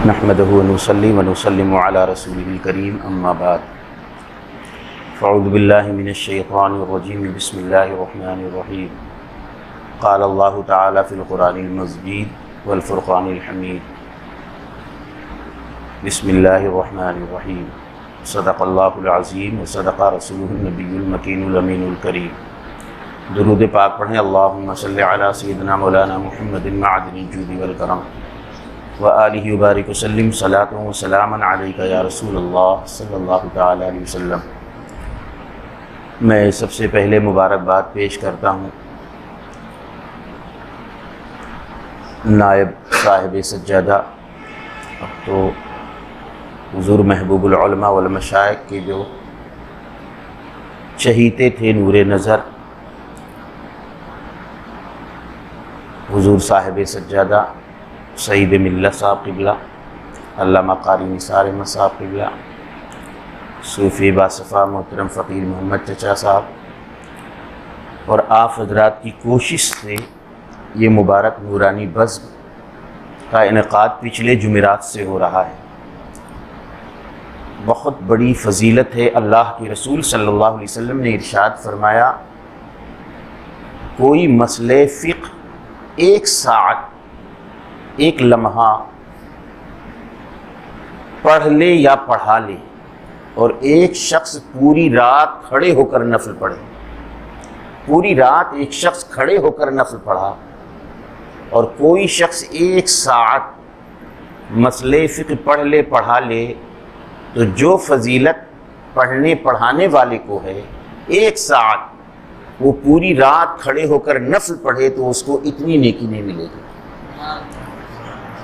نحمده ونصلي ونسلم على رسوله الكريم اما بعد فاعوذ بالله من الشيطان الرجيم بسم الله الرحمن الرحيم قال الله تعالى في القرآن المجيد والفرقان الحميد بسم الله الرحمن الرحيم صدق الله العظيم وصدق رسوله النبي المكين الأمين الكريم درود پاک پڑھیں اللہم صلی علی سیدنا مولانا محمد معدن الجود والکرم وآلہ وبارک وسلم صلاۃ و سلاما علیک یا رسول اللہ صلی اللہ تعالی علیہ وسلم۔ میں سب سے پہلے مبارکباد پیش کرتا ہوں نائب صاحب سجادہ اب تو حضور محبوب العلماء والمشائخ کے جو چہیتے تھے نور نظر حضور صاحب سجادہ سعید ملت صاحب قبلہ، علامہ قاری نثار احمد صاحب قبلہ، صوفی باصفا محترم فقیر محمد چچا صاحب اور آپ حضرات کی کوشش سے یہ مبارک نورانی بزم کا انعقاد پچھلے جمعرات سے ہو رہا ہے۔ بہت بڑی فضیلت ہے۔ اللہ کے رسول صلی اللہ علیہ وسلم نے ارشاد فرمایا کوئی مسئلہ فقہ ایک ساعت ایک لمحہ پڑھ لے یا پڑھا لے اور ایک شخص پوری رات کھڑے ہو کر نفل پڑھے، پوری رات ایک شخص کھڑے ہو کر نفل پڑھا اور کوئی شخص ایک ساعت مسئلہ فقہ پڑھ لے پڑھا لے تو جو فضیلت پڑھنے پڑھانے والے کو ہے ایک ساعت وہ پوری رات کھڑے ہو کر نفل پڑھے تو اس کو اتنی نیکی نہیں ملے گی۔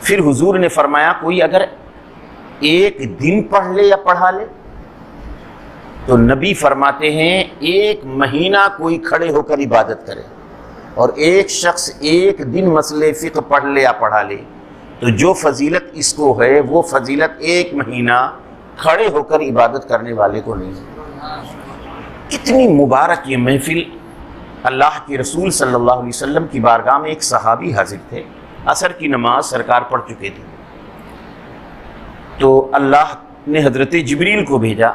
پھر حضور نے فرمایا کوئی اگر ایک دن پڑھ لے یا پڑھا لے تو نبی فرماتے ہیں ایک مہینہ کوئی کھڑے ہو کر عبادت کرے، اور ایک شخص ایک دن مسئلہ فقہ پڑھ لے یا پڑھا لے تو جو فضیلت اس کو ہے وہ فضیلت ایک مہینہ کھڑے ہو کر عبادت کرنے والے کو نہیں ہے۔ کتنی مبارک یہ محفل۔ اللہ کے رسول صلی اللہ علیہ وسلم کی بارگاہ میں ایک صحابی حاضر تھے، عصر کی نماز سرکار پڑھ چکے تھے، تو اللہ نے حضرت جبریل کو بھیجا،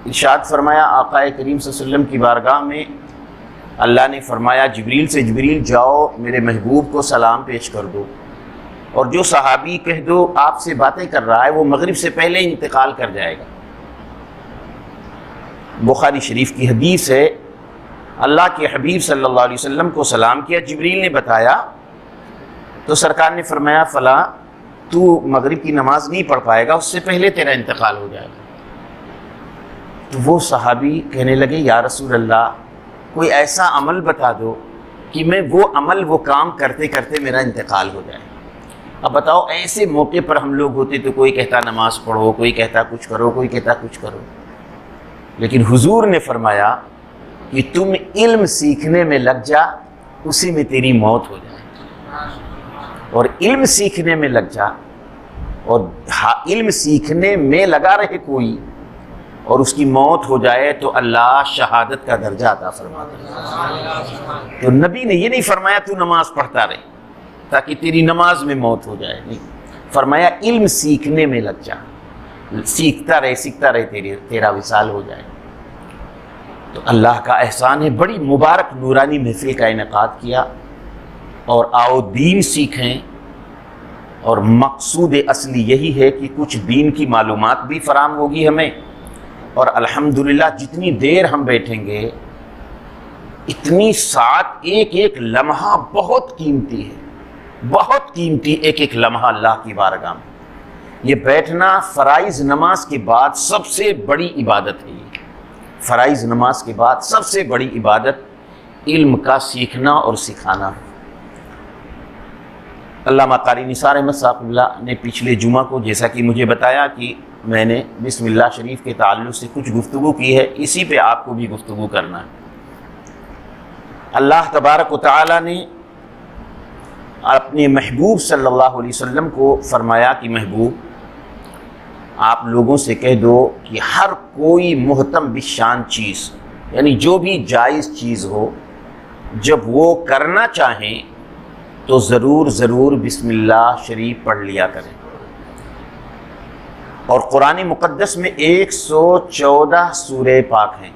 ارشاد فرمایا آقا کریم صلی اللہ علیہ وسلم کی بارگاہ میں اللہ نے فرمایا جبریل سے جبریل جاؤ میرے محبوب کو سلام پیش کر دو، اور جو صحابی کہہ دو آپ سے باتیں کر رہا ہے وہ مغرب سے پہلے انتقال کر جائے گا۔ بخاری شریف کی حدیث ہے، اللہ کے حبیب صلی اللہ علیہ وسلم کو سلام کیا، جبریل نے بتایا تو سرکار نے فرمایا فلاں تو مغرب کی نماز نہیں پڑھ پائے گا، اس سے پہلے تیرا انتقال ہو جائے گا۔ تو وہ صحابی کہنے لگے یا رسول اللہ کوئی ایسا عمل بتا دو کہ میں وہ عمل وہ کام کرتے کرتے میرا انتقال ہو جائے۔ اب بتاؤ ایسے موقع پر ہم لوگ ہوتے تو کوئی کہتا نماز پڑھو، کوئی کہتا کچھ کرو، کوئی کہتا کچھ کرو، لیکن حضور نے فرمایا کہ تم علم سیکھنے میں لگ جا، اسی میں تیری موت ہو جائے، اور علم سیکھنے میں لگ جا، اور علم سیکھنے میں لگا رہے کوئی اور اس کی موت ہو جائے تو اللہ شہادت کا درجہ عطا فرما دے۔ تو نبی نے یہ نہیں فرمایا تو نماز پڑھتا رہے تاکہ تیری نماز میں موت ہو جائے، نہیں، فرمایا علم سیکھنے میں لگ جا، سیکھتا رہے تیرا وصال ہو جائے۔ تو اللہ کا احسان ہے، بڑی مبارک نورانی محفل کا انعقاد کیا، اور آؤ دین سیکھیں، اور مقصود اصلی یہی ہے کہ کچھ دین کی معلومات بھی فراہم ہوگی ہمیں، اور الحمدللہ جتنی دیر ہم بیٹھیں گے اتنی ساتھ ایک ایک لمحہ بہت قیمتی ہے، بہت قیمتی ایک ایک لمحہ اللہ کی بارگاہ میں۔ یہ بیٹھنا فرائض نماز کے بعد سب سے بڑی عبادت ہے، فرائض نماز کے بعد سب سے بڑی عبادت علم کا سیکھنا اور سکھانا ہے۔ علامہ قاری نثار احمد صاحب اللہ نے پچھلے جمعہ کو جیسا کہ مجھے بتایا کہ میں نے بسم اللہ شریف کے تعلق سے کچھ گفتگو کی ہے، اسی پہ آپ کو بھی گفتگو کرنا ہے۔ اللہ تبارک و تعالی نے اپنے محبوب صلی اللہ علیہ وسلم کو فرمایا کہ محبوب آپ لوگوں سے کہہ دو کہ ہر کوئی محتم بشان چیز، یعنی جو بھی جائز چیز ہو، جب وہ کرنا چاہیں تو ضرور بسم اللہ شریف پڑھ لیا کریں، اور قرآن مقدس میں 114 سورہ پاک ہیں،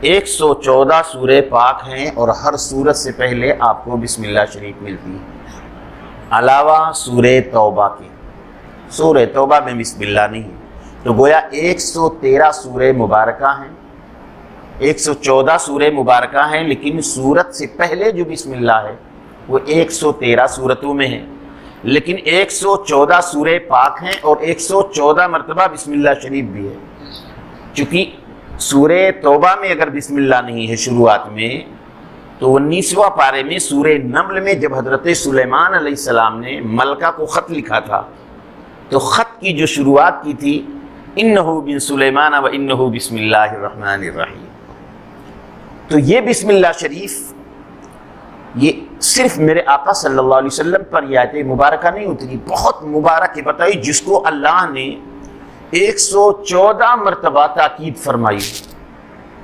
114 سورہ پاک ہیں، اور ہر سورت سے پہلے آپ کو بسم اللہ شریف ملتی ہے، علاوہ سورہ توبہ کے۔ سورہ توبہ میں بسم اللہ نہیں ہے، تو گویا 113 سورہ مبارکہ ہیں، 114 سورہ مبارکہ ہیں، لیکن سورت سے پہلے جو بسم اللہ ہے وہ 113 سورتوں میں ہے، لیکن 114 سورہ پاک ہیں اور 114 مرتبہ بسم اللہ شریف بھی ہے۔ چونکہ سورہ توبہ میں اگر بسم اللہ نہیں ہے شروعات میں، تو 19واں پارے میں سورہ نمل میں جب حضرت سلیمان علیہ السلام نے ملکہ کو خط لکھا تھا، تو خط کی جو شروعات کی تھی انہ بن سلیمان و انہ بسم اللہ الرحمن الرحیم، تو یہ بسم اللہ شریف یہ صرف میرے آقا صلی اللہ علیہ وسلم پر یہ آیت مبارکہ نہیں اتری، بہت مبارک ہے، بتائی جس کو اللہ نے 114 مرتبہ تاکید فرمائی،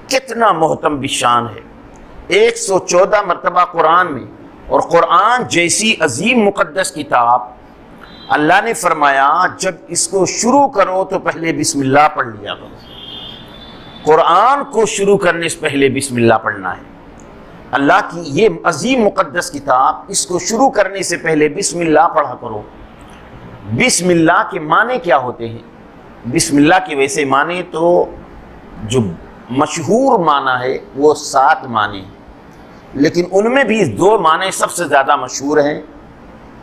کتنا محتم بشان ہے، 114 مرتبہ قرآن میں، اور قرآن جیسی عظیم مقدس کتاب اللہ نے فرمایا جب اس کو شروع کرو تو پہلے بسم اللہ پڑھ لیا کرو، قرآن کو شروع کرنے سے پہلے بسم اللہ پڑھنا ہے۔ اللہ کی یہ عظیم مقدس کتاب، اس کو شروع کرنے سے پہلے بسم اللہ پڑھا کرو۔ بسم اللہ کے معنی کیا ہوتے ہیں؟ بسم اللہ کے ویسے معنی تو جو مشہور معنی ہے وہ 7 معنی ہیں، لیکن ان میں بھی 2 معنی سب سے زیادہ مشہور ہیں۔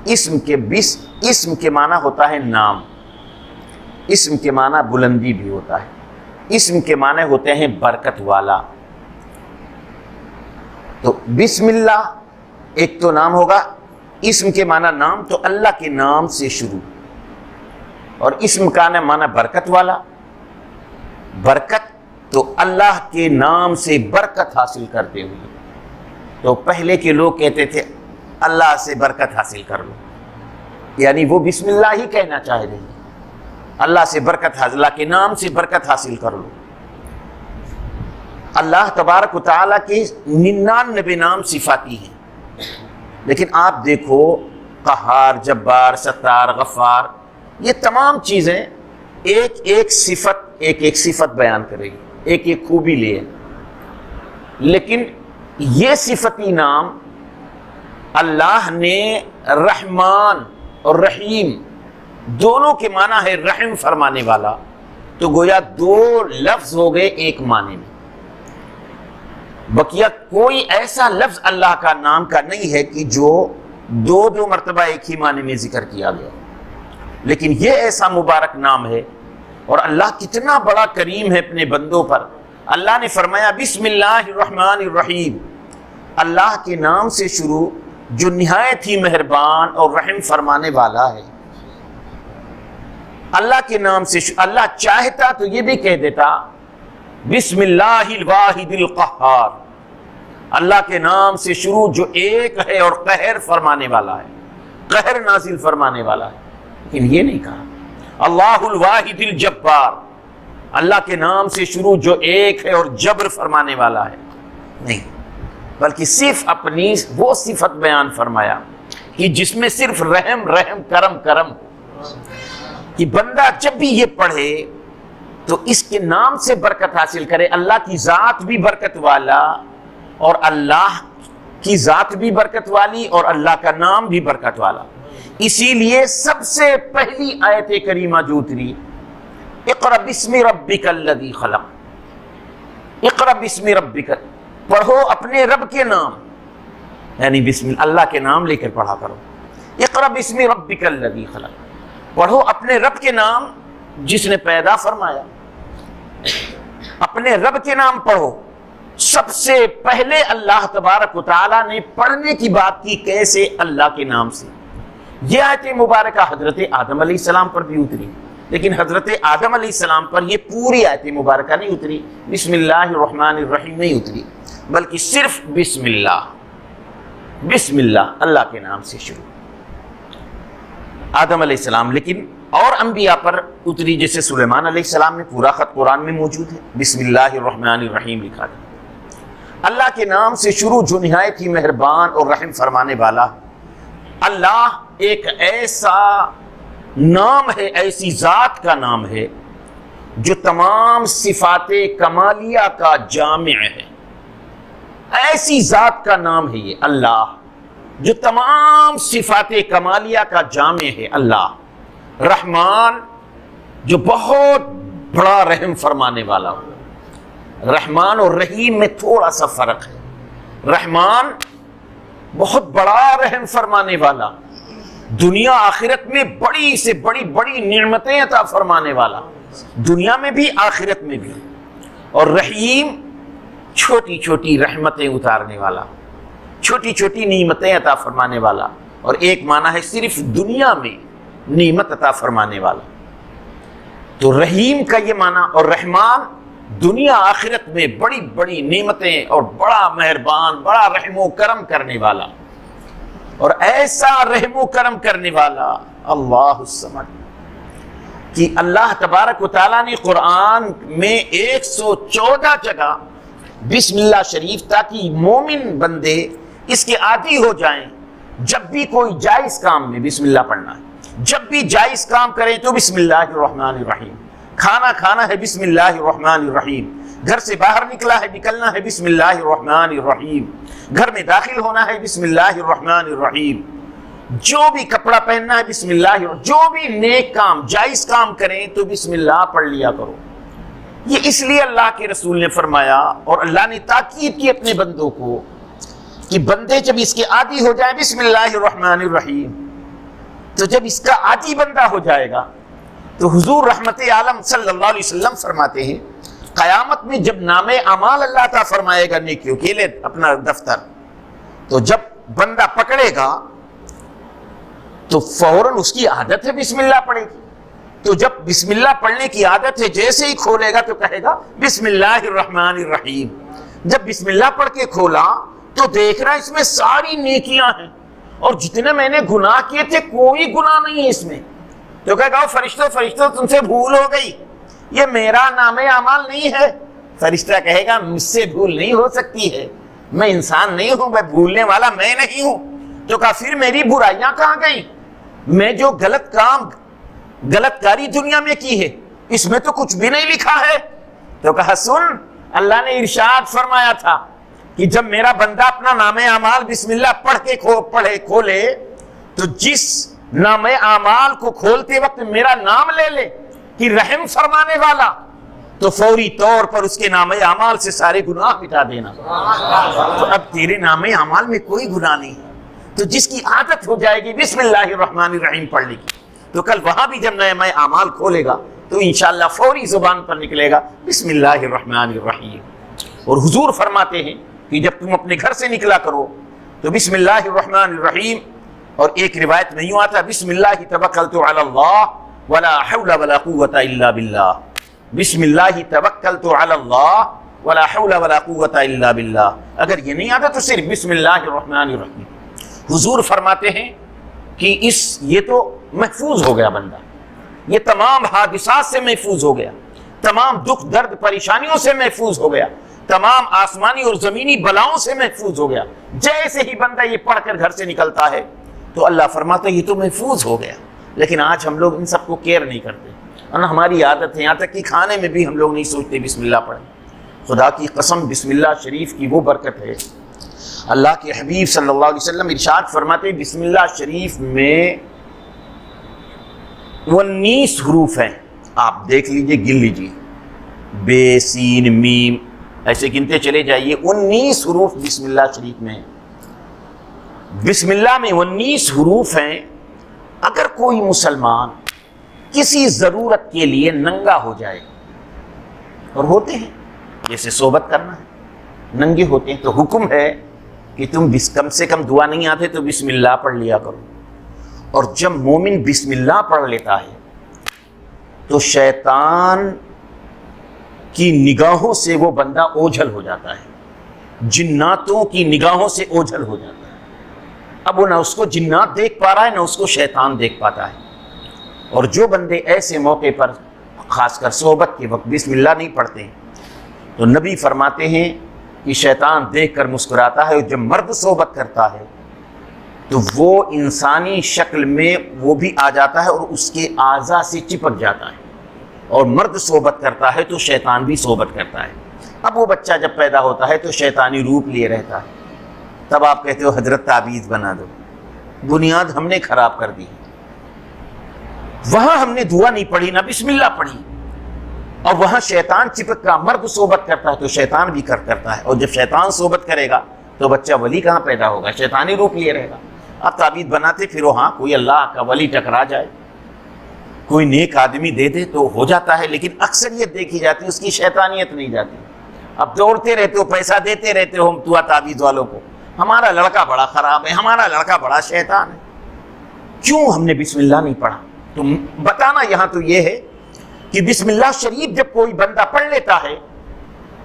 اسم کے معنی ہوتا ہے نام، اسم کے معنی بلندی بھی ہوتا ہے، اسم کے معنی ہوتے ہیں برکت والا۔ تو بسم اللہ ایک تو نام ہوگا، اسم کے معنی نام، تو اللہ کے نام سے شروع، اور اسم کا معنی برکت والا، برکت تو اللہ کے نام سے برکت حاصل کرتے ہوئے۔ تو پہلے کے لوگ کہتے تھے اللہ سے برکت حاصل کر لو، یعنی وہ بسم اللہ ہی کہنا چاہ رہے ہیں، اللہ سے برکت حاصل، اللہ کے نام سے برکت حاصل کر لو۔ اللہ تبارک و تعالیٰ کے 99 نام صفاتی ہیں، لیکن آپ دیکھو قہار، جبار، ستار، غفار، یہ تمام چیزیں ایک ایک صفت بیان کرے گی، ایک ایک خوبی لے، لیکن یہ صفتی نام اللہ نے رحمان اور رحیم دونوں کے معنی ہے رحم فرمانے والا، تو گویا 2 لفظ ہو گئے ایک معنی میں۔ بقیہ کوئی ایسا لفظ اللہ کا نام کا نہیں ہے کہ جو 2 مرتبہ ایک ہی معنی میں ذکر کیا گیا، لیکن یہ ایسا مبارک نام ہے، اور اللہ کتنا بڑا کریم ہے اپنے بندوں پر۔ اللہ نے فرمایا بسم اللہ الرحمن الرحیم، اللہ کے نام سے شروع جو نہایت ہی مہربان اور رحم فرمانے والا ہے۔ اللہ کے نام سے اللہ چاہتا تو یہ بھی کہہ دیتا بسم اللہ الواحد القہار، اللہ کے نام سے شروع جو ایک ہے اور قہر فرمانے والا ہے، قہر نازل فرمانے والا ہے، لیکن یہ نہیں کہا اللہ الواحد الجبار، اللہ کے نام سے شروع جو ایک ہے اور جبر فرمانے والا ہے، نہیں، بلکہ صرف اپنی وہ صفت بیان فرمایا کہ جس میں صرف رحم رحم کرم کرم ہو، کہ بندہ جب بھی یہ پڑھے تو اس کے نام سے برکت حاصل کرے۔ اللہ کی ذات بھی برکت والا، اور اللہ کی ذات بھی برکت والی، اور اللہ کا نام بھی برکت والا۔ اسی لیے سب سے پہلی آیت کریمہ جو اتری اقرأ بسم ربک الذی خلق، اقرأ بسم ربک، پڑھو اپنے رب کے نام، یعنی بسم اللہ کے نام لے کر پڑھا کرو۔ اقرأ بسم ربک الذی خلق، پڑھو اپنے رب کے نام جس نے پیدا فرمایا، اپنے رب کے نام پڑھو۔ سب سے پہلے اللہ تبارک و تعالیٰ نے پڑھنے کی بات کی، کیسے؟ اللہ کے نام سے۔ یہ آیت مبارکہ حضرت آدم علیہ السلام پر بھی اتری، لیکن حضرت آدم علیہ السلام پر یہ پوری آیت مبارکہ نہیں اتری، بسم اللہ الرحمن الرحیم نہیں اتری، بلکہ صرف بسم اللہ، بسم اللہ، اللہ کے نام سے شروع، آدم علیہ السلام۔ لیکن اور انبیاء پر اتری، جیسے سلیمان علیہ السلام میں پورا خط قرآن میں موجود ہے، بسم اللہ الرحمن الرحیم لکھا ہے۔ اللہ کے نام سے شروع جو نہایت ہی مہربان اور رحم فرمانے والا۔ اللہ ایک ایسا نام ہے، ایسی ذات کا نام ہے جو تمام صفات کمالیہ کا جامع ہے. ایسی ذات کا نام ہے یہ اللہ جو تمام صفات کمالیہ کا جامع ہے. اللہ رحمان جو بہت بڑا رحم فرمانے والا ہو. رحمان اور رحیم میں تھوڑا سا فرق ہے. رحمان بہت بڑا رحم فرمانے والا، دنیا آخرت میں بڑی سے بڑی بڑی نعمتیں عطا فرمانے والا، دنیا میں بھی آخرت میں بھی. اور رحیم چھوٹی چھوٹی رحمتیں اتارنے والا، چھوٹی چھوٹی نعمتیں عطا فرمانے والا. اور ایک معنی ہے صرف دنیا میں نعمت عطا فرمانے والا. تو رحیم کا یہ معنی، اور رحمان دنیا آخرت میں بڑی بڑی نعمتیں اور بڑا مہربان، بڑا رحم و کرم کرنے والا. اور ایسا رحم و کرم کرنے والا اللہ الصمد کہ اللہ تبارک و تعالیٰ نے قرآن میں 114 جگہ بسم اللہ شریف، تاکہ مومن بندے اس کے عادی ہو جائیں. جب بھی کوئی جائز کام میں بسم اللہ پڑھنا ہے، جب بھی جائز کام کریں تو بسم اللہ الرحمن الرحیم. کھانا کھانا ہے بسم اللہ الرحمن الرحیم. گھر سے باہر نکلنا ہے بسم اللہ الرحمن الرحیم. گھر میں داخل ہونا ہے بسم اللہ الرحمن الرحیم. جو بھی کپڑا پہننا ہے بسم اللہ، جو بھی نیک کام جائز کام کریں تو بسم اللہ پڑھ لیا کرو. یہ اس لیے اللہ کے رسول نے فرمایا، اور اللہ نے تاکید کی اپنے بندوں کو کہ بندے جب اس کے عادی ہو جائیں بسم اللہ الرحمن الرحیم، تو جب اس کا عادی بندہ ہو جائے گا تو حضور رحمت عالم صلی اللہ علیہ وسلم فرماتے ہیں قیامت میں جب نام اعمال اللہ تعالیٰ فرمائے گا نیکیوں کے لیے اپنا دفتر، تو جب بندہ پکڑے گا تو فوراً اس کی عادت ہے بسم اللہ پڑھے گی. تو جب بسم اللہ پڑھنے کی عادت ہے، جیسے ہی کھولے گا تو کہے گا بسم اللہ الرحمن الرحیم. جب بسم اللہ پڑھ کے کھولا تو دیکھ رہا اس میں ساری نیکیاں ہیں، اور جتنے میں نے گناہ کیے تھے کوئی گناہ نہیں ہے اس میں. تو کہے گا فرشتوں تم سے بھول ہو گئی، یہ میرا نام اعمال نہیں ہے. فرشتہ کہے گا مجھ سے بھول نہیں ہو سکتی ہے، میں انسان نہیں ہوں، میں بھولنے والا میں نہیں ہوں. تو کہا پھر میری برائیاں کہاں گئیں؟ میں جو غلط کاری دنیا میں کی ہے اس میں تو کچھ بھی نہیں لکھا ہے. تو کہا سن، اللہ نے ارشاد فرمایا تھا کہ جب میرا بندہ اپنا نام اعمال بسم اللہ پڑھ کے کھولے تو جس نام اعمال کو کھولتے وقت میرا نام لے لے کہ رحم فرمانے والا، تو فوری طور پر اس کے نام اعمال سے سارے گناہ مٹا دینا. تو اب تیرے نام اعمال میں کوئی گناہ نہیں ہے. تو جس کی عادت ہو جائے گی بسم اللہ الرحمن الرحیم پڑھنے کی، تو کل وہاں بھی جب نام اعمال کھولے گا تو انشاءاللہ فوری زبان پر نکلے گا بسم اللہ الرحمن الرحیم. اور حضور فرماتے ہیں کہ جب تم اپنے گھر سے نکلا کرو تو بسم اللہ الرحمن الرحیم. اور ایک روایت میں یوں آتا بسم اللہ توکلت علی اللہ ولا حول ولا قوت الا باللہ. بسم اللہ توکلت علی اللہ ولا حول ولا قوت الا باللہ. اگر یہ نہیں آتا تو صرف بسم اللہ الرحمن الرحیم. حضور فرماتے ہیں کہ یہ تو محفوظ ہو گیا بندہ، یہ تمام حادثات سے محفوظ ہو گیا، تمام دکھ درد پریشانیوں سے محفوظ ہو گیا، تمام آسمانی اور زمینی بلاؤں سے محفوظ ہو گیا. جیسے ہی بندہ یہ پڑھ کر گھر سے نکلتا ہے تو اللہ فرماتا ہے یہ تو محفوظ ہو گیا. لیکن آج ہم لوگ ان سب کو کیئر نہیں کرتے، اور ہماری عادت ہے یہاں تک کہ کھانے میں بھی ہم لوگ نہیں سوچتے بسم اللہ پڑھیں. خدا کی قسم بسم اللہ شریف کی وہ برکت ہے. اللہ کے حبیب صلی اللہ علیہ وسلم ارشاد فرماتے ہیں بسم اللہ شریف میں 19 حروف ہیں. آپ دیکھ لیجئے، گن لیجئے، بے سین میم ایسے گنتے چلے جائیے. 19 حروف بسم اللہ شریف میں. بسم اللہ میں 19 حروف ہیں. اگر کوئی مسلمان کسی ضرورت کے لیے ننگا ہو جائے، اور ہوتے ہیں جیسے صحبت کرنا ہے ننگے ہوتے ہیں، تو حکم ہے کہ تم کم سے کم دعا نہیں آتے تو بسم اللہ پڑھ لیا کرو. اور جب مومن بسم اللہ پڑھ لیتا ہے تو شیطان کی نگاہوں سے وہ بندہ اوجھل ہو جاتا ہے، جناتوں کی نگاہوں سے اوجھل ہو جاتا ہے. اب وہ نہ اس کو جنات دیکھ پا رہا ہے نہ اس کو شیطان دیکھ پاتا ہے. اور جو بندے ایسے موقع پر خاص کر صحبت کے وقت بسم اللہ نہیں پڑھتے تو نبی فرماتے ہیں کہ شیطان دیکھ کر مسکراتا ہے. اور جب مرد صحبت کرتا ہے تو وہ انسانی شکل میں وہ بھی آ جاتا ہے اور اس کے اعضاء سے چپک جاتا ہے، اور مرد صحبت کرتا ہے تو شیطان بھی صحبت کرتا ہے۔ اب وہ بچہ جب پیدا ہوتا ہے تو شیطانی روپ لیے رہتا ہے، تب آپ کہتے ہو حضرت تعویذ بنا دو، بنیاد ہم نے خراب کر دی، وہاں ہم نے دعا نہیں پڑھی، نہ بسم اللہ پڑھی، اور وہاں شیطان چپک کا مرد صحبت کرتا ہے تو شیطان بھی کرتا ہے، اور جب شیطان صحبت کرے گا تو بچہ ولی کہاں پیدا ہوگا، شیطانی روپ لیے رہے گا۔ اب تعویذ بناتے پھرو، ہاں کوئی اللہ کا ولی ٹکرا جائے، کوئی نیک آدمی دے دے تو ہو جاتا ہے، لیکن اکثریت دیکھی جاتی ہے اس کی شیطانیت نہیں جاتی۔ اب دوڑتے رہتے ہو، پیسہ دیتے رہتے ہو دعا تعویذ والوں کو، ہمارا لڑکا بڑا خراب ہے، ہمارا لڑکا بڑا شیطان ہے، کیوں ہم نے بسم اللہ نہیں پڑھا؟ تو بتانا یہاں تو یہ ہے کہ بسم اللہ شریف جب کوئی بندہ پڑھ لیتا ہے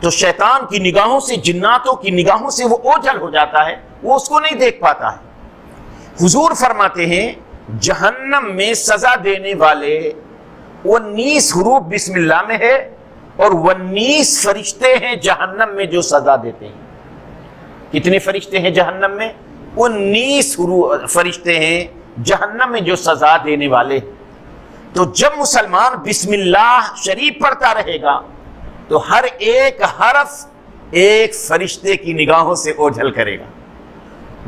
تو شیطان کی نگاہوں سے، جناتوں کی نگاہوں سے وہ اوجھل ہو جاتا ہے، وہ اس کو نہیں دیکھ پاتا ہے۔ حضور فرماتے ہیں جہنم میں سزا دینے والے 19 حروف بسم اللہ میں ہے، اور 19 فرشتے ہیں جہنم میں جو سزا دیتے ہیں۔ کتنے فرشتے ہیں جہنم میں؟ 19 فرشتے ہیں جہنم میں جو سزا دینے والے۔ تو جب مسلمان بسم اللہ شریف پڑھتا رہے گا تو ہر ایک حرف ایک فرشتے کی نگاہوں سے اوجھل کرے گا،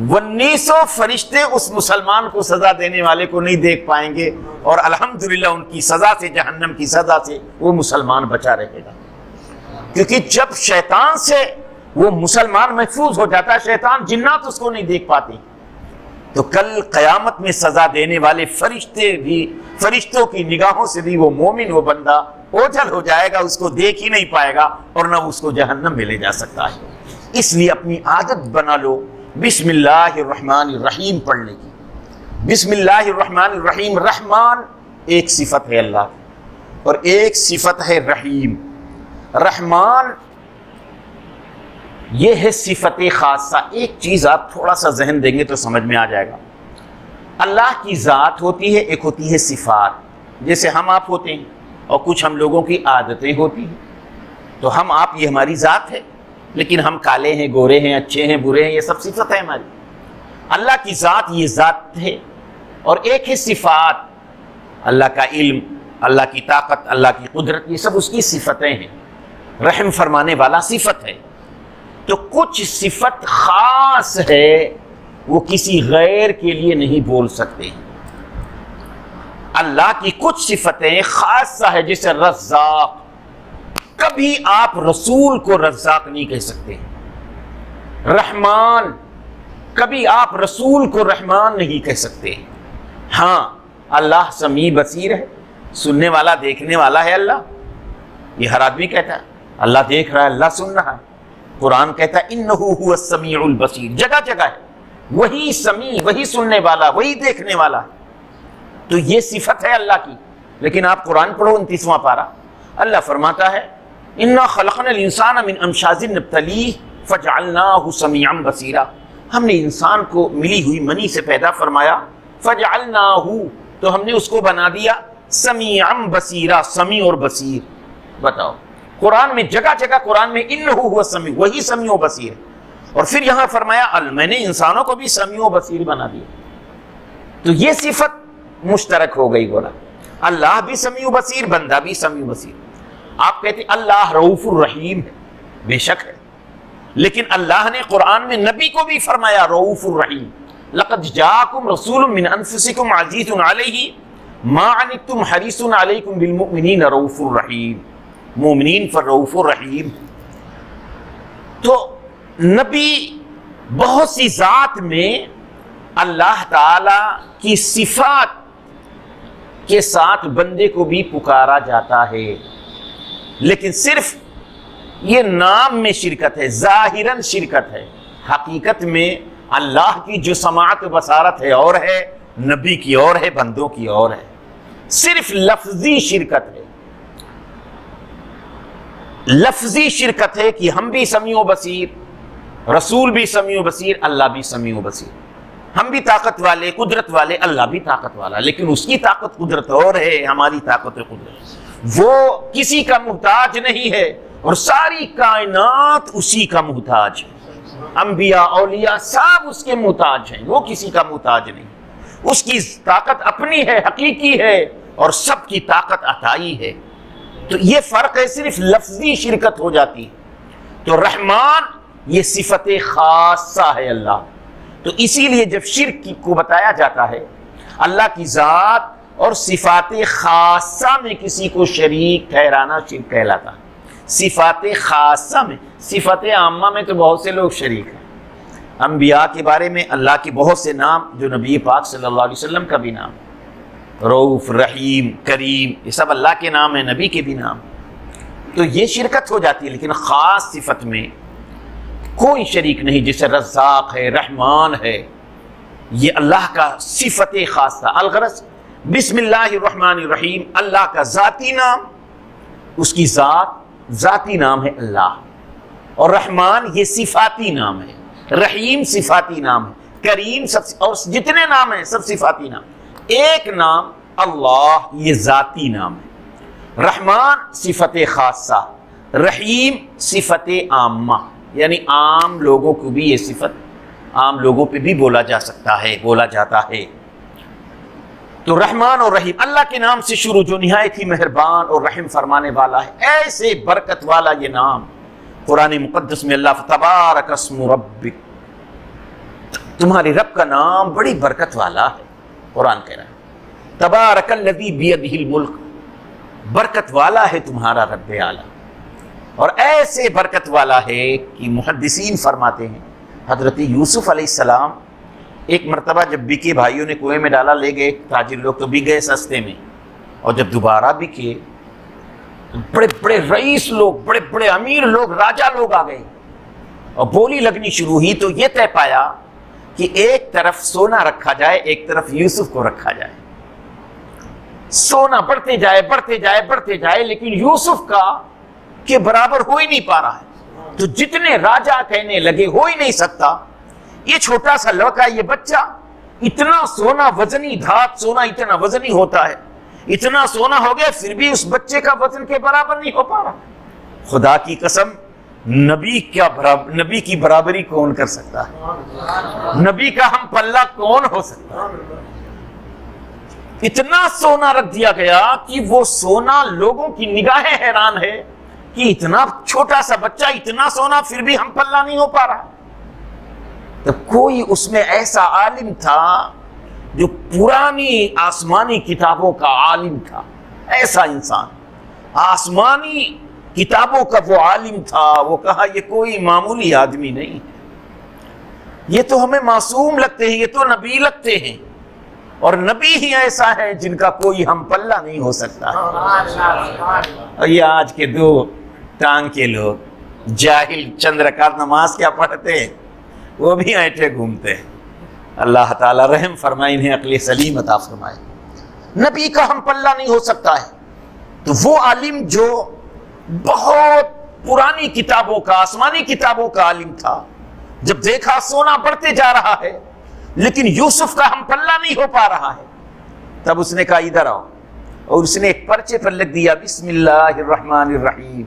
19 فرشتے اس مسلمان کو سزا دینے والے کو نہیں دیکھ پائیں گے، اور الحمدللہ ان کی سزا سے، جہنم کی سزا سے وہ مسلمان بچا رہے گا، کیونکہ جب شیطان سے وہ مسلمان محفوظ ہو جاتا ہے، شیطان جنات اس کو نہیں دیکھ پاتی، تو کل قیامت میں سزا دینے والے فرشتے بھی، فرشتوں کی نگاہوں سے بھی وہ مومن، وہ بندہ اوجھل ہو جائے گا، اس کو دیکھ ہی نہیں پائے گا، اور نہ اس کو جہنم میں لے جا سکتا ہے۔ اس لیے اپنی عادت بنا لو بسم اللہ الرحمن الرحیم پڑھنے کی۔ بسم اللہ الرحمن الرحیم، رحمان ایک صفت ہے اللہ کی، اور ایک صفت ہے رحیم۔ رحمان یہ ہے صفت خاصہ۔ ایک چیز آپ تھوڑا سا ذہن دیں گے تو سمجھ میں آ جائے گا۔ اللہ کی ذات ہوتی ہے، ایک ہوتی ہے صفات، جیسے ہم آپ ہوتے ہیں، اور کچھ ہم لوگوں کی عادتیں ہوتی ہیں۔ تو ہم آپ یہ ہماری ذات ہے، لیکن ہم کالے ہیں، گورے ہیں، اچھے ہیں، برے ہیں، یہ سب صفت ہے ہماری۔ اللہ کی ذات یہ ذات ہے، اور ایک ہے صفات، اللہ کا علم، اللہ کی طاقت، اللہ کی قدرت، یہ سب اس کی صفتیں ہیں۔ رحم فرمانے والا صفت ہے، تو کچھ صفت خاص ہے وہ کسی غیر کے لیے نہیں بول سکتے۔ اللہ کی کچھ صفتیں خاصہ ہے، جیسے رزاق، کبھی آپ رسول کو رزاق نہیں کہہ سکتے۔ رحمان، کبھی آپ رسول کو رحمان نہیں کہہ سکتے۔ ہاں اللہ سمیع بصیر ہے، سننے والا، دیکھنے والا ہے اللہ، یہ ہر آدمی کہتا ہے، اللہ دیکھ رہا ہے، اللہ سن رہا ہے۔ قرآن کہتا ہے انہ هو السمیع البصیر، جگہ جگہ ہے، وہی سمیع، وہی سننے والا، وہی دیکھنے والا ہے۔ تو یہ صفت ہے اللہ کی۔ لیکن آپ قرآن پڑھو 29واں پارہ، اللہ فرماتا ہے انا خلقنا الانسان من امشاج نبتلیہ فجعلناہ سمیعا بصیرا، ہم نے انسان کو ملی ہوئی منی سے پیدا فرمایا، فجعلناہ، تو ہم نے اس کو بنا دیا سمیعا بصیرا، سمیع اور بصیر۔ بتاؤ، قرآن میں جگہ جگہ قرآن میں انہ هو السمیع، وہی سمیع و بصیر، اور پھر یہاں فرمایا میں نے انسانوں کو بھی سمیع و بصیر بنا دیا۔ تو یہ صفت مشترک ہو گئی، بولا اللہ بھی سمیع و بصیر، بندہ بھی سمیع و بصیر۔ آپ کہتے اللہ رؤوف الرحیم ہے، بے شک ہے، لیکن اللہ نے قرآن میں نبی کو بھی فرمایا رؤوف الرحیم، لقد جاءکم رسول من انفسکم عزیز علیہ ما عنتم حریص علیکم بالمؤمنین رؤوف الرحیم، مومنین پر رؤوف الرحیم۔ تو نبی بہت سی ذات میں اللہ تعالی کی صفات کے ساتھ بندے کو بھی پکارا جاتا ہے، لیکن صرف یہ نام میں شرکت ہے، ظاہراً شرکت ہے، حقیقت میں اللہ کی جو سماعت و بصارت ہے اور ہے، نبی کی اور ہے، بندوں کی اور ہے، صرف لفظی شرکت ہے۔ لفظی شرکت ہے کہ ہم بھی سمیع و بصیر، رسول بھی سمیع و بصیر، اللہ بھی سمیع و بصیر، ہم بھی طاقت والے، قدرت والے، اللہ بھی طاقت والا، لیکن اس کی طاقت قدرت اور ہے، ہماری طاقت و قدرت، وہ کسی کا محتاج نہیں ہے، اور ساری کائنات اسی کا محتاج ہے۔ انبیاء اولیاء سب اس کے محتاج ہیں، وہ کسی کا محتاج نہیں. اس کی طاقت اپنی ہے، حقیقی ہے، اور سب کی طاقت عطائی ہے. تو یہ فرق ہے، صرف لفظی شرکت ہو جاتی ہے. تو رحمان یہ صفت خاصہ ہے اللہ. تو اسی لیے جب شرک کو بتایا جاتا ہے، اللہ کی ذات اور صفات خاصہ میں کسی کو شریک ٹھہرانا شرک کہلاتا ہے. صفات خاصہ میں، صفات عامہ میں تو بہت سے لوگ شریک ہیں. انبیاء کے بارے میں اللہ کے بہت سے نام جو نبی پاک صلی اللہ علیہ وسلم کا بھی نام، رؤوف، رحیم، کریم، یہ سب اللہ کے نام ہیں، نبی کے بھی نام. تو یہ شرکت ہو جاتی ہے. لیکن خاص صفت میں کوئی شریک نہیں، جیسے رزاق ہے، رحمان ہے، یہ اللہ کا صفت خاصہ. الغرض بسم اللہ الرحمن الرحیم اللہ کا ذاتی نام، اس کی ذاتی نام ہے اللہ. اور رحمان یہ صفاتی نام ہے، رحیم صفاتی نام ہے، کریم سب، اور جتنے نام ہیں سب صفاتی نام. ایک نام اللہ یہ ذاتی نام ہے. رحمان صفت خاصہ، رحیم صفت عامہ، یعنی عام لوگوں کو بھی یہ صفت عام لوگوں پہ بھی بولا جا سکتا ہے، بولا جاتا ہے. تو رحمان اور رحیم اللہ کے نام سے شروع، جو نہایت ہی مہربان اور رحم فرمانے والا ہے. ایسے برکت والا یہ نام قرآن مقدس میں اللہ تبارک اسم ربک، تمہارے رب کا نام بڑی برکت والا ہے. قرآن کہہ رہا ہے تبارک الذی بیدہ الملک، برکت والا ہے تمہارا رب اعلیٰ. اور ایسے برکت والا ہے کہ محدثین فرماتے ہیں حضرت یوسف علیہ السلام ایک مرتبہ جب بکے، بھائیوں نے کنویں میں ڈالا، لے گئے تاجر لوگ تو بک گئے سستے میں. اور جب دوبارہ بکے، بڑے بڑے رئیس لوگ، بڑے بڑے امیر لوگ، راجہ لوگ آ گئے اور بولی لگنی شروع ہوئی. تو یہ طے پایا کہ ایک طرف سونا رکھا جائے، ایک طرف یوسف کو رکھا جائے. سونا بڑھتے جائے بڑھتے جائے بڑھتے جائے، لیکن یوسف کا کے برابر ہو ہی نہیں پا رہا ہے. تو جتنے راجہ کہنے لگے ہو ہی نہیں سکتا، یہ چھوٹا سا لڑکا، یہ بچہ، اتنا سونا وزنی دھات، سونا اتنا وزنی ہوتا ہے، اتنا سونا ہو گیا پھر بھی اس بچے کا وزن کے برابر نہیں ہو پا رہا. خدا کی قسم، نبی کی برابری کون کر سکتا ہے؟ نبی کا ہم پلہ کون ہو سکتا ہے؟ اتنا سونا رکھ دیا گیا کہ وہ سونا لوگوں کی نگاہیں حیران ہے کہ اتنا چھوٹا سا بچہ، اتنا سونا پھر بھی ہم پلہ نہیں ہو پا رہا. تو کوئی اس میں ایسا عالم تھا جو پرانی آسمانی کتابوں کا عالم تھا. ایسا انسان آسمانی کتابوں کا وہ عالم تھا. وہ کہا یہ کوئی معمولی آدمی نہیں، یہ تو ہمیں معصوم لگتے ہیں، یہ تو نبی لگتے ہیں، اور نبی ہی ایسا ہے جن کا کوئی ہم پلہ نہیں ہو سکتا. اور یہ آج کے دو ٹانگ کے لوگ جاہل چند رکعت نماز کیا پڑھتے ہیں، وہ بھی ایٹھے گھومتے ہیں. اللہ تعالیٰ رحم فرمائے، انہیں عقل سلیم عطا فرمائے. نبی کا ہم پلہ نہیں ہو سکتا ہے. تو وہ عالم جو بہت پرانی کتابوں کا، آسمانی کتابوں کا عالم تھا، جب دیکھا سونا بڑھتے جا رہا ہے لیکن یوسف کا ہم پلہ نہیں ہو پا رہا ہے، تب اس نے کہا ادھر آؤ. اور اس نے ایک پرچے پر لکھ دیا بسم اللہ الرحمن الرحیم،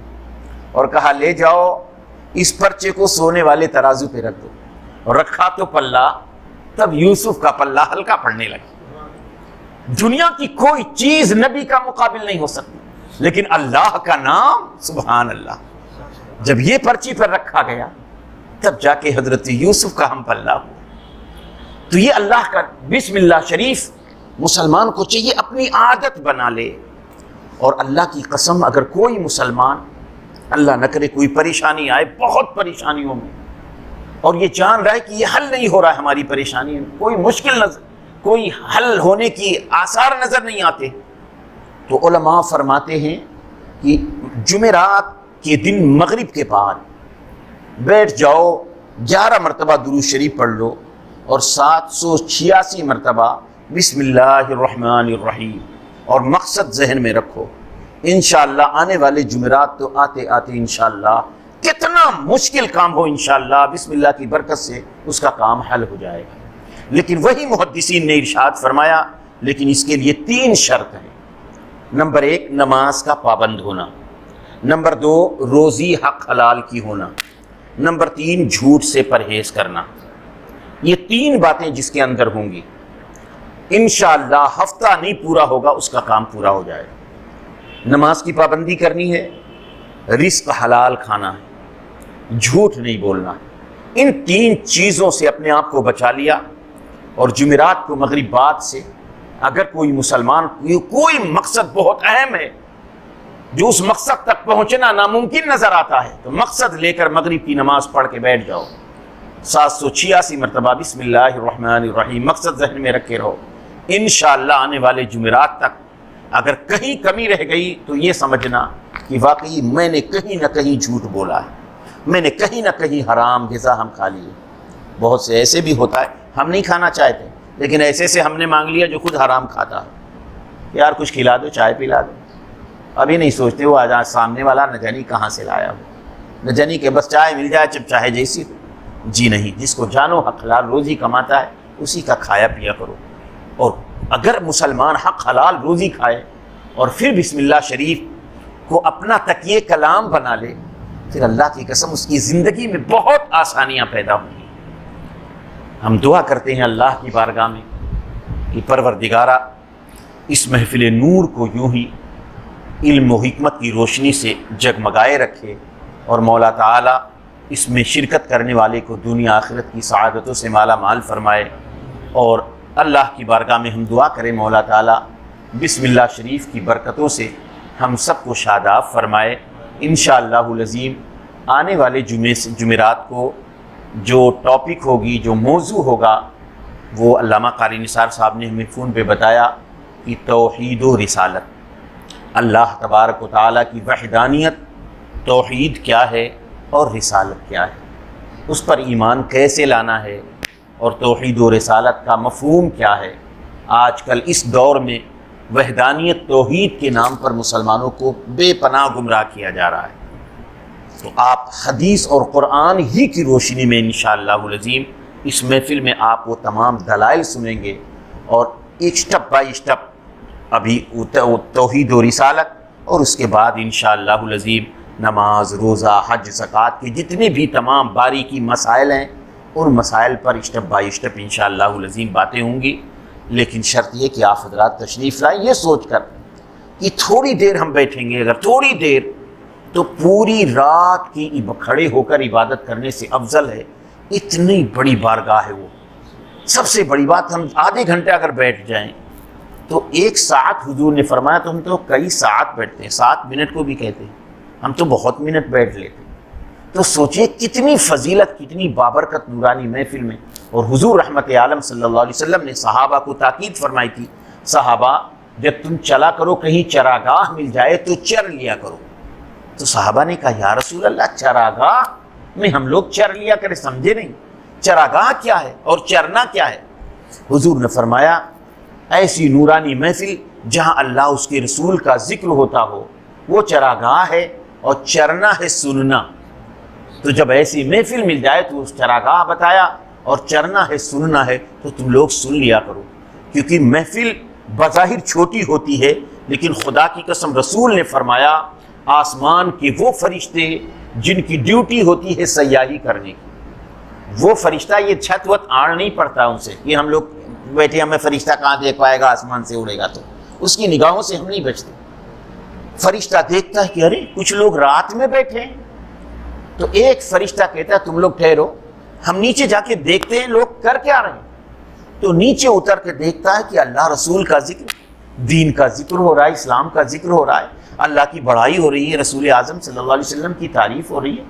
اور کہا لے جاؤ اس پرچے کو سونے والے ترازو پہ رکھ دو. اور رکھا تو پلہ، تب یوسف کا پلہ ہلکا پڑنے لگا. دنیا کی کوئی چیز نبی کا مقابل نہیں ہو سکتی، لیکن اللہ کا نام، سبحان اللہ، جب یہ پرچی پر رکھا گیا تب جا کے حضرت یوسف کا ہم پلہ ہوا. تو یہ اللہ کا بسم اللہ شریف مسلمان کو چاہیے اپنی عادت بنا لے. اور اللہ کی قسم، اگر کوئی مسلمان، اللہ نہ کرے کوئی پریشانی آئے، بہت پریشانیوں میں، اور یہ جان رہا ہے کہ یہ حل نہیں ہو رہا ہے ہماری پریشانی، کوئی مشکل نظر، کوئی حل ہونے کی آثار نظر نہیں آتے، تو علماء فرماتے ہیں کہ جمعرات کے دن مغرب کے بعد بیٹھ جاؤ، 11 مرتبہ درود شریف پڑھ لو اور 786 مرتبہ بسم اللہ الرحمن الرحیم، اور مقصد ذہن میں رکھو. انشاءاللہ آنے والے جمعرات تو آتے آتے انشاءاللہ کتنا مشکل کام ہو، انشاءاللہ بسم اللہ کی برکت سے اس کا کام حل ہو جائے گا. لیکن وہی محدثین نے ارشاد فرمایا لیکن اس کے لیے 3 شرط ہیں. نمبر 1 نماز کا پابند ہونا، نمبر 2 روزی حق حلال کی ہونا، نمبر 3 جھوٹ سے پرہیز کرنا۔ یہ 3 باتیں جس کے اندر ہوں گی انشاءاللہ ہفتہ نہیں پورا ہوگا اس کا کام پورا ہو جائے گا۔ نماز کی پابندی کرنی ہے، رزق حلال کھانا ہے، جھوٹ نہیں بولنا ہے۔ ان 3 چیزوں سے اپنے آپ کو بچا لیا، اور جمعرات کو مغرب بعد سے اگر کوئی مسلمان کوئی مقصد بہت اہم ہے جو اس مقصد تک پہنچنا ناممکن نظر آتا ہے، تو مقصد لے کر مغرب کی نماز پڑھ کے بیٹھ جاؤ 786 مرتبہ بسم اللہ الرحمن الرحیم، مقصد ذہن میں رکھے رہو۔ انشاءاللہ آنے والے جمعرات تک اگر کہیں کمی رہ گئی تو یہ سمجھنا کہ واقعی میں نے کہیں نہ کہیں جھوٹ بولا ہے، میں نے کہیں نہ کہیں حرام غذا ہم کھا لیے۔ بہت سے ایسے بھی ہوتا ہے ہم نہیں کھانا چاہتے لیکن ایسے سے ہم نے مانگ لیا جو خود حرام کھاتا ہے، یار کچھ کھلا دو، چائے پلا دو، ابھی نہیں سوچتے وہ آج سامنے والا نہ جانی کہاں سے لایا ہو، نہ جانی کہ بس چائے مل جائے جب چاہے جیسی ہو۔ جی نہیں، جس کو جانو حق حلال روزی کماتا ہے اسی کا کھایا پیا کرو۔ اور اگر مسلمان حق حلال روزی کھائے اور پھر بسم اللہ شریف کو اپنا تکیے کلام بنا لے، پھر اللہ کی قسم اس کی زندگی میں بہت آسانیاں پیدا ہوں گی۔ ہم دعا کرتے ہیں اللہ کی بارگاہ میں کہ پروردگارہ اس محفل نور کو یوں ہی علم و حکمت کی روشنی سے جگمگائے رکھے، اور مولا تعالیٰ اس میں شرکت کرنے والے کو دنیا آخرت کی سعادتوں سے مالا مال فرمائے۔ اور اللہ کی بارگاہ میں ہم دعا کریں مولا تعالیٰ بسم اللہ شریف کی برکتوں سے ہم سب کو شاداب فرمائے۔ انشاءاللہ العظیم آنے والے جمعرات کو جو ٹاپک ہوگی، جو موضوع ہوگا، وہ علامہ قاری نثار صاحب نے ہمیں فون پہ بتایا کہ توحید و رسالت، اللہ تبارک و تعالیٰ کی وحدانیت، توحید کیا ہے اور رسالت کیا ہے، اس پر ایمان کیسے لانا ہے، اور توحید و رسالت کا مفہوم کیا ہے۔ آج کل اس دور میں وحدانیت توحید کے نام پر مسلمانوں کو بے پناہ گمراہ کیا جا رہا ہے، تو آپ حدیث اور قرآن ہی کی روشنی میں انشاءاللہ العظیم اس محفل میں آپ وہ تمام دلائل سنیں گے، اور ایک سٹیپ بائی سٹیپ ابھی توحید و رسالت، اور اس کے بعد انشاءاللہ العظیم نماز، روزہ، حج، زکوٰۃ کے جتنے بھی تمام باریکی مسائل ہیں ان مسائل پر سٹیپ بائی سٹیپ انشاءاللہ العظیم باتیں ہوں گی۔ لیکن شرط یہ کہ آپ حضرات تشریف لائیں یہ سوچ کر کہ تھوڑی دیر ہم بیٹھیں گے، اگر تھوڑی دیر تو پوری رات کی کھڑے ہو کر عبادت کرنے سے افضل ہے۔ اتنی بڑی بارگاہ ہے وہ۔ سب سے بڑی بات، ہم آدھے گھنٹے اگر بیٹھ جائیں تو 1 ساعت حضور نے فرمایا، تو ہم تو کئی ساعت بیٹھتے ہیں، 7 منٹ کو بھی کہتے ہیں، ہم تو بہت منٹ بیٹھ لیتے ہیں۔ تو سوچیں کتنی فضیلت، کتنی بابرکت نورانی محفل میں۔ اور حضور رحمت عالم صلی اللہ علیہ وسلم نے صحابہ کو تاکید فرمائی تھی، صحابہ جب تم چلا کرو کہیں چراگاہ مل جائے تو چر لیا کرو۔ تو صحابہ نے کہا یا رسول اللہ چراگاہ میں ہم لوگ چر لیا کرے، سمجھے نہیں، چراگاہ کیا ہے اور چرنا کیا ہے؟ حضور نے فرمایا ایسی نورانی محفل جہاں اللہ اس کے رسول کا ذکر ہوتا ہو وہ چراگاہ ہے، اور چرنا ہے سننا۔ تو جب ایسی محفل مل جائے تو اس چراگاہ بتایا، اور چرنا ہے سننا ہے، تو تم لوگ سن لیا کرو، کیونکہ محفل بظاہر چھوٹی ہوتی ہے لیکن خدا کی قسم رسول نے فرمایا آسمان کے وہ فرشتے جن کی ڈیوٹی ہوتی ہے سیاحی کرنے کی، وہ فرشتہ یہ چھت وت آڑ نہیں پڑتا ان سے کہ ہم لوگ بیٹھے ہمیں فرشتہ کہاں دیکھ پائے گا، آسمان سے اڑے گا، تو اس کی نگاہوں سے ہم نہیں بچتے۔ فرشتہ دیکھتا ہے کہ ارے کچھ لوگ رات میں بیٹھے ہیں، تو ایک فرشتہ کہتا ہے تم لوگ ٹھہرو، ہم نیچے جا کے دیکھتے ہیں لوگ کر کیا رہے ہیں۔ تو نیچے اتر کے دیکھتا ہے کہ اللہ رسول کا ذکر، دین کا ذکر ہو رہا ہے، اسلام کا ذکر ہو رہا ہے، اللہ کی بڑائی ہو رہی ہے، رسول اعظم صلی اللہ علیہ وسلم کی تعریف ہو رہی ہے۔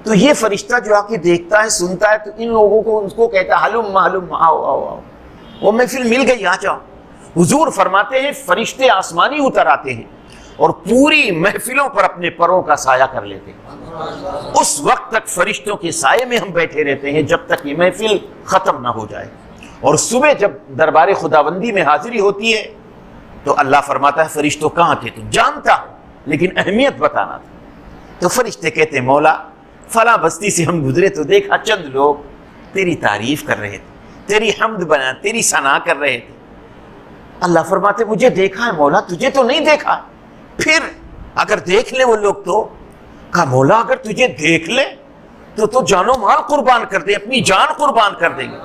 تو یہ فرشتہ جو آ کے دیکھتا ہے، سنتا ہے، تو ان لوگوں کو ان کو کہتا ہے ہلم ہلم، آؤ آؤ آؤ، وہ محفل مل گئی، آ جاؤ۔ حضور فرماتے ہیں فرشتے آسمانی اتر آتے ہیں اور پوری محفلوں پر اپنے پروں کا سایہ کر لیتے ہیں۔ اس وقت تک فرشتوں کے سائے میں ہم بیٹھے رہتے ہیں جب تک یہ محفل ختم نہ ہو جائے، اور صبح جب دربار خداوندی میں حاضری ہوتی ہے تو اللہ فرماتا ہے فرشتوں کہاں تھے؟ تو جانتا ہوں لیکن اہمیت بتانا تھا۔ تو فرشتے کہتے ہیں مولا فلاں بستی سے ہم گزرے تو دیکھا چند لوگ تیری تعریف کر رہے تھے، تیری حمد بنا، تیری ثنا کر رہے تھے۔ اللہ فرماتے مجھے دیکھا ہے مولا، تجھے تو نہیں دیکھا۔ پھر اگر دیکھ لے وہ لوگ تو کہا مولا اگر تجھے دیکھ لے تو جان و مال قربان کر دیں، اپنی جان قربان کر دیں گے۔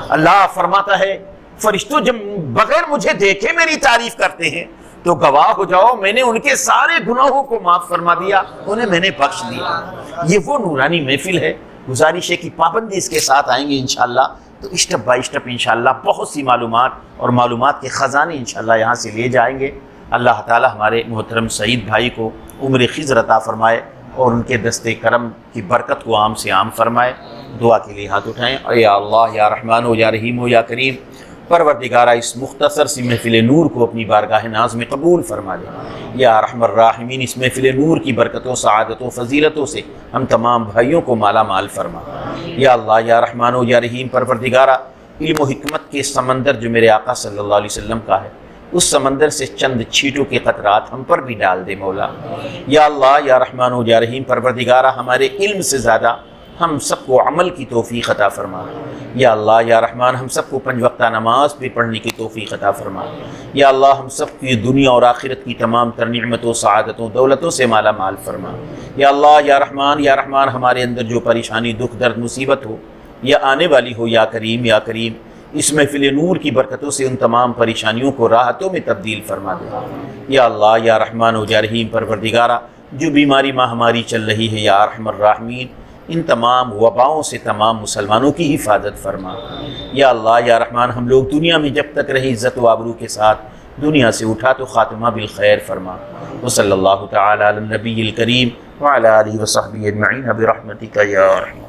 اللہ فرماتا ہے فرشتوں جب بغیر مجھے دیکھے میری تعریف کرتے ہیں تو گواہ ہو جاؤ میں نے ان کے سارے گناہوں کو معاف فرما دیا، انہیں میں نے بخش دیا۔ یہ وہ نورانی محفل ہے۔ گزارش ہے کہ پابندی اس کے ساتھ آئیں گے انشاءاللہ تو اسٹیپ بائی اسٹیپ انشاءاللہ بہت سی معلومات اور معلومات کے خزانے انشاءاللہ یہاں سے لے جائیں گے۔ اللہ تعالی ہمارے محترم سعید بھائی کو عمر خضر عطا فرمائے اور ان کے دست کرم کی برکت کو عام سے عام فرمائے۔ دعا کے لیے ہاتھ اٹھائیں۔ اے اللہ یا رحمان ہو یا رحیم ہو یا کریم، پروردگارہ اس مختصر سی محفل نور کو اپنی بارگاہ ناز میں قبول فرما دے۔ یا ارحم الراحمین، اس محفل نور کی برکتوں، سعادتوں، فضیلتوں سے ہم تمام بھائیوں کو مالا مال فرما۔ یا اللہ یا رحمان و یا رحیم، پروردگارہ علم و حکمت کے سمندر جو میرے آقا صلی اللہ علیہ وسلم کا ہے، اس سمندر سے چند چھینٹوں کے قطرات ہم پر بھی ڈال دے مولا۔ یا اللہ یا رحمان و یا رحیم، پروردگارہ ہمارے علم سے زیادہ ہم سب کو عمل کی توفیق عطا فرما۔ یا اللہ یا رحمان، ہم سب کو 5 وقتہ نماز بھی پڑھنے کی توفیق عطا فرما۔ یا اللہ ہم سب کی دنیا اور آخرت کی تمام تر نعمتوں، سعادتوں، دولتوں سے مالا مال فرما۔ یا اللہ یا رحمان ہمارے اندر جو پریشانی، دکھ، درد، مصیبت ہو یا آنے والی ہو، یا کریم اس محفل نور کی برکتوں سے ان تمام پریشانیوں کو راحتوں میں تبدیل فرما دے۔ یا اللہ یا رحمان و یا رحیم، پروردگارہ جو بیماری ماں ہماری چل رہی ہے، یا ارحم الراحمین ان تمام وباؤں سے تمام مسلمانوں کی حفاظت فرما۔ یا اللہ یا رحمان، ہم لوگ دنیا میں جب تک رہے عزت و آبرو کے ساتھ دنیا سے اٹھا تو خاتمہ بالخیر فرما۔ وصلی اللہ تعالی علی النبی الکریم وعلی آلہ وصحبہ اجمعین برحمتک یا ارحم۔